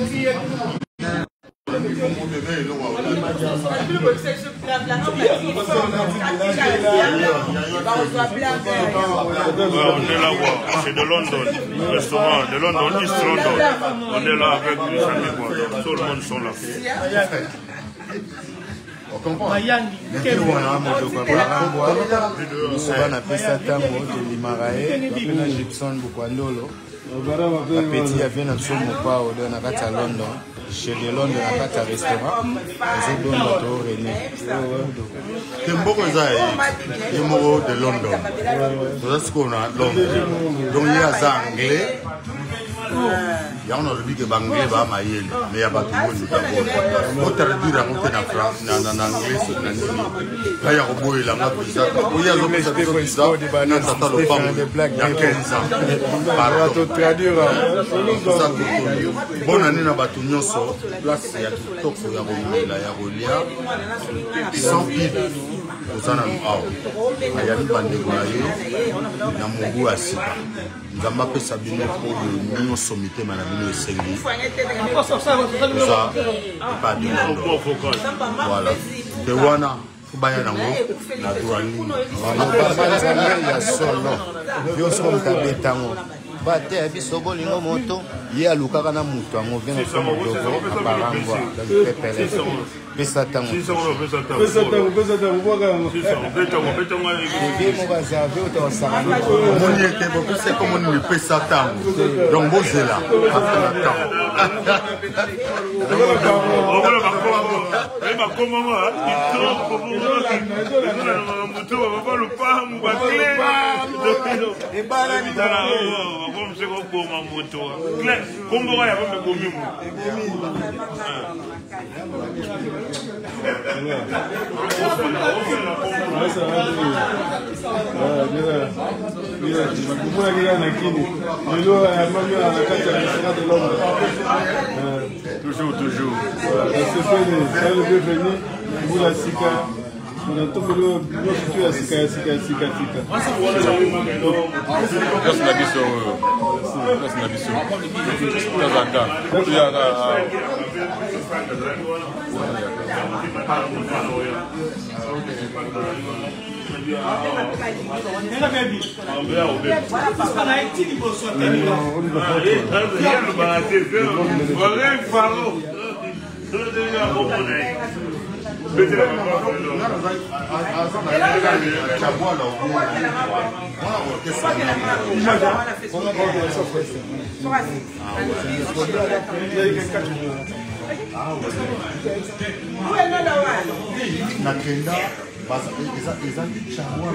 C'est de London, le restaurant de London, East London. On est là avec les amis, tout le monde sont là. On comprend. Petit avait notre mopa au dans la London, chez les London à la restaurant, ils ont donné René. Kemboko zai, yemo de London. C'est ce qu'on a London. Donc il y a anglais. Il y a un autre qui est anglais, mais il y a pas tout le monde. On traduit en France, en anglais, en anglais. Là il y a un boy là, il y a l'homme qui est ça, il y a des blagues, il y a 15 ans. Par traduire. Bonne année na batu nyonso, place ya kitoko ya romela ya rolia. Sans pile. Ozana awo. Ayami bandeko na ye na mungu asika. Nzamba pesa bino ko nyonso mitema na bino esengi. Ça pas de voilà. De wana baya nango na droit. Wana ya solo. Yo so mtabetango. Bate abiso bolingo moto ye alukaka na mutu ango venga somo dogo abarangwa pepele pesa tango moni ete bokuse comme on ne pesa tango donc bozela afala Toujours. On a tout le à Sika. nakenda basa ezali changwa